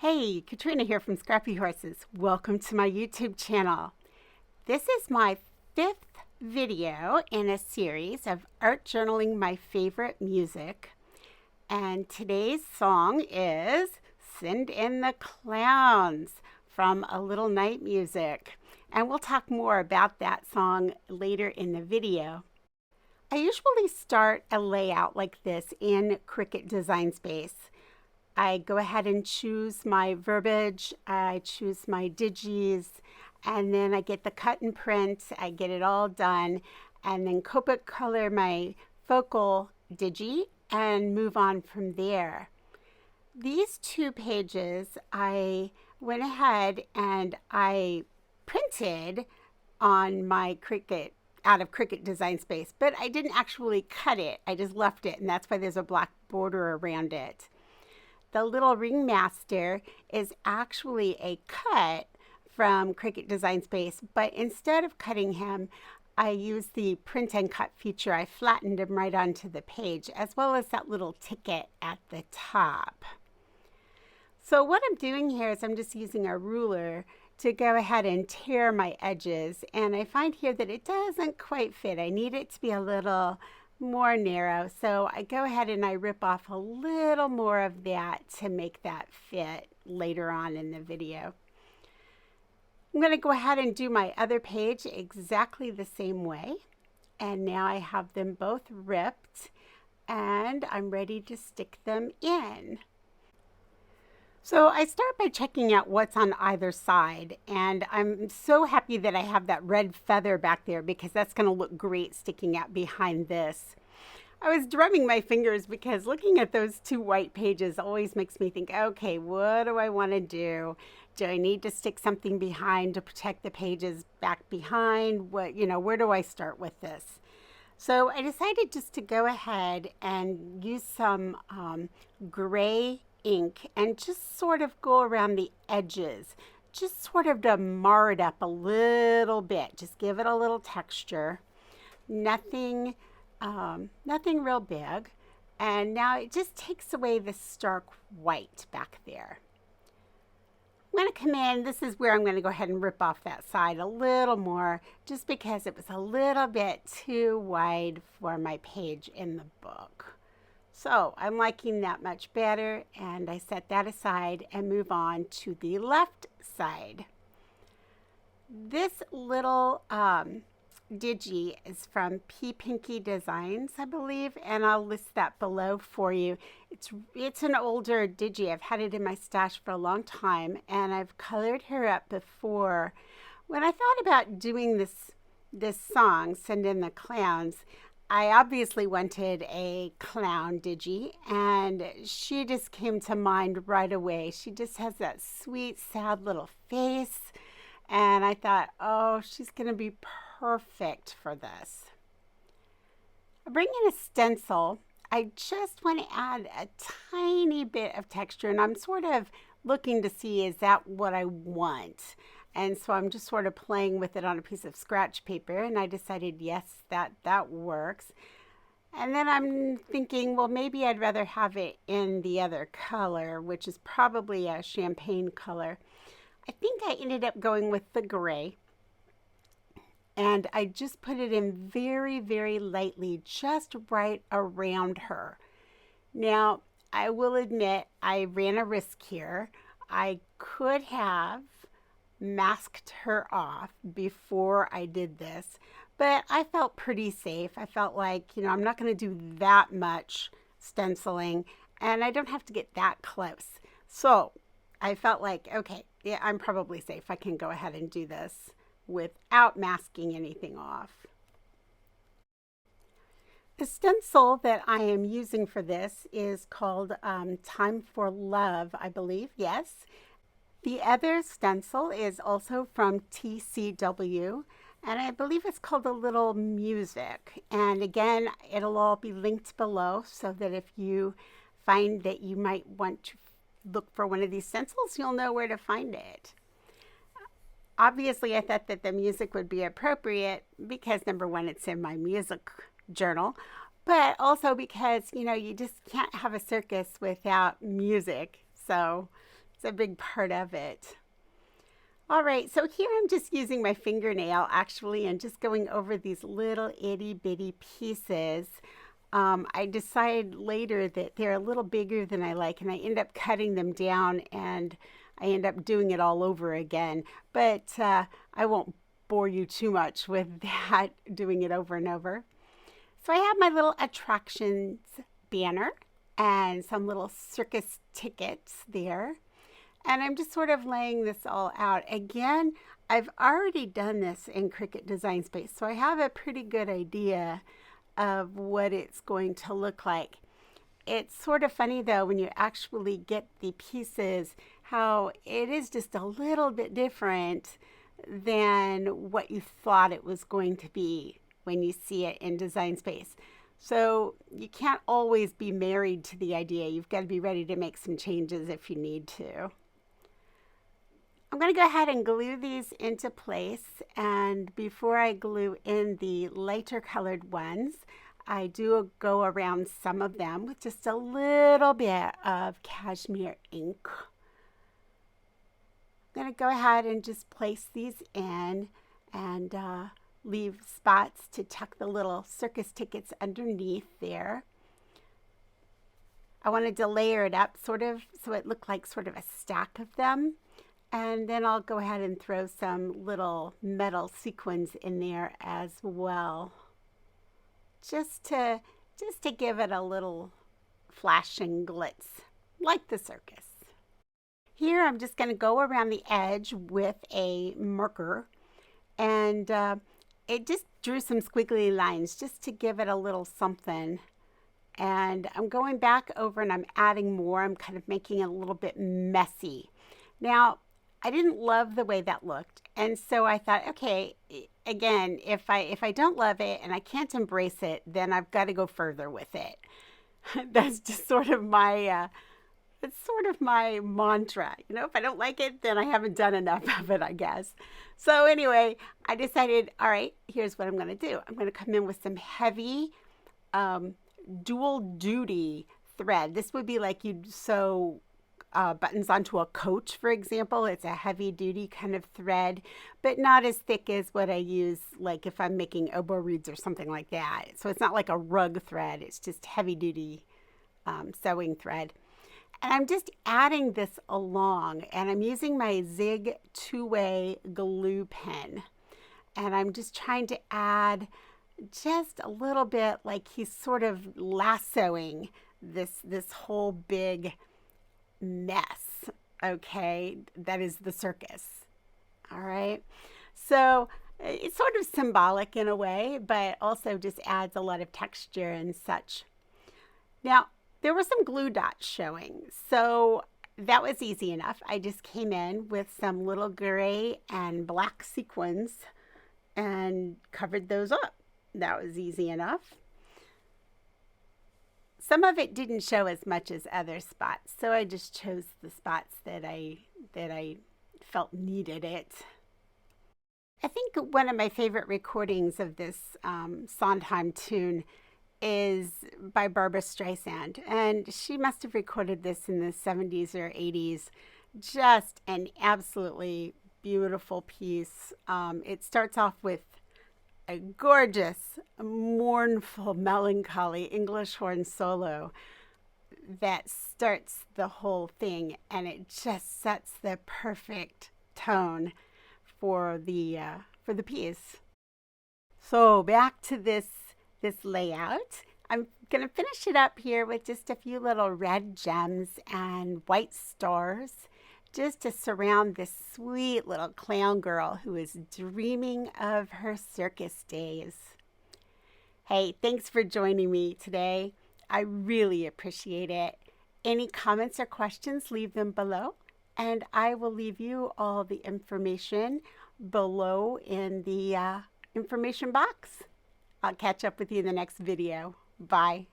Hey, Katrina here from Scrappy Horses. Welcome to my YouTube channel. This is my 5th video in a series of art journaling my favorite music. And today's song is Send in the Clowns from A Little Night Music. And we'll talk more about that song later in the video. I usually start a layout like this in Cricut Design Space. I go ahead and choose my verbiage, I choose my digis, and then I get the cut and print, I get it all done, and then Copic color my focal digi and move on from there. These 2 pages I went ahead and I printed on my Cricut out of Cricut Design Space, but I didn't actually cut it, I just left it, and that's why there's a black border around it. The little ringmaster is actually a cut from Cricut Design Space, but instead of cutting him, I used the print and cut feature. I flattened him right onto the page, as well as that little ticket at the top. So what I'm doing here is I'm just using a ruler to go ahead and tear my edges, and I find here that it doesn't quite fit. I need it to be a little more narrow, so I go ahead and I rip off a little more of that to make that fit later on in the video. I'm going to go ahead and do my other page exactly the same way, and now I have them both ripped and I'm ready to stick them in. So I start by checking out what's on either side, and I'm so happy that I have that red feather back there because that's going to look great sticking out behind this. I was drumming my fingers because looking at those 2 white pages always makes me think, okay, what do I want to do? Do I need to stick something behind to protect the pages back behind? Where do I start with this? So I decided just to go ahead and use some gray ink and just sort of go around the edges, just sort of to mar it up a little bit, just give it a little texture. Nothing real big, and now it just takes away the stark white back there. I'm going to come in, this is where I'm going to go ahead and rip off that side a little more, just because it was a little bit too wide for my page in the book. So I'm liking that much better, and I set that aside and move on to the left side. This little digi is from PPinky Designs, I believe, and I'll list that below for you. It's an older digi. I've had it in my stash for a long time, and I've colored her up before. When I thought about doing this song, Send in the Clowns, I obviously wanted a clown digi, and she just came to mind right away. She just has that sweet, sad little face, and I thought, oh, she's going to be perfect for this. I bring in a stencil. I just want to add a tiny bit of texture, and I'm sort of looking to see, is that what I want? And so I'm just sort of playing with it on a piece of scratch paper, and I decided, yes, that works. And then I'm thinking, well, maybe I'd rather have it in the other color, which is probably a champagne color. I think I ended up going with the gray. And I just put it in very, very lightly, just right around her. Now, I will admit I ran a risk here. I could have masked her off before I did this, but I felt pretty safe. I felt like, I'm not going to do that much stenciling, and I don't have to get that close. So I felt like, okay, yeah, I'm probably safe. I can go ahead and do this without masking anything off. The stencil that I am using for this is called Time for Love, I believe, yes. The other stencil is also from TCW, and I believe it's called A Little Music. And again, it'll all be linked below so that if you find that you might want to look for one of these stencils, you'll know where to find it. Obviously, I thought that the music would be appropriate because, number one, it's in my music journal, but also because, you just can't have a circus without music. So It's a big part of it. All right, so here I'm just using my fingernail actually and just going over these little itty bitty pieces. I decide later that they're a little bigger than I like, and I end up cutting them down and I end up doing it all over again. But I won't bore you too much with that, doing it over and over. So I have my little attractions banner and some little circus tickets there. And I'm just sort of laying this all out. Again, I've already done this in Cricut Design Space, so I have a pretty good idea of what it's going to look like. It's sort of funny though when you actually get the pieces, how it is just a little bit different than what you thought it was going to be when you see it in Design Space. So you can't always be married to the idea. You've got to be ready to make some changes if you need to. I'm going to go ahead and glue these into place, and before I glue in the lighter colored ones, I do go around some of them with just a little bit of cashmere ink. I'm going to go ahead and just place these in and leave spots to tuck the little circus tickets underneath there. I wanted to layer it up sort of so it looked like sort of a stack of them. And then I'll go ahead and throw some little metal sequins in there as well. Just to give it a little flashing glitz, like the circus. Here I'm just going to go around the edge with a marker, and it just drew some squiggly lines just to give it a little something. And I'm going back over and I'm adding more. I'm kind of making it a little bit messy. Now, I didn't love the way that looked, and so I thought, okay, again, if I don't love it and I can't embrace it, then I've got to go further with it. That's just sort of my it's sort of my mantra. You know, if I don't like it, then I haven't done enough of it, I guess. So anyway, I decided, all right, here's what I'm going to do. I'm going to come in with some heavy dual duty thread. This would be like you'd sew buttons onto a coat, for example. It's a heavy duty kind of thread, but not as thick as what I use like if I'm making elbow reeds or something like that. So it's not like a rug thread, it's just heavy duty sewing thread. And I'm just adding this along, and I'm using my Zig two-way glue pen, and I'm just trying to add just a little bit like he's sort of lassoing this whole big mess, okay, that is the circus. All right, so it's sort of symbolic in a way, but also just adds a lot of texture and such. Now, there were some glue dots showing, so that was easy enough. I just came in with some little gray and black sequins and covered those up. That was easy enough. Some of it didn't show as much as other spots, so I just chose the spots that I felt needed it. I think one of my favorite recordings of this Sondheim tune is by Barbra Streisand, and she must have recorded this in the 70s or 80s. Just an absolutely beautiful piece. It starts off with a gorgeous, mournful, melancholy English horn solo that starts the whole thing, and it just sets the perfect tone for the piece. So back to this layout. I'm going to finish it up here with just a few little red gems and white stars, just to surround this sweet little clown girl who is dreaming of her circus days. Hey, thanks for joining me today. I really appreciate it. Any comments or questions, leave them below, and I will leave you all the information below in the information box. I'll catch up with you in the next video. Bye.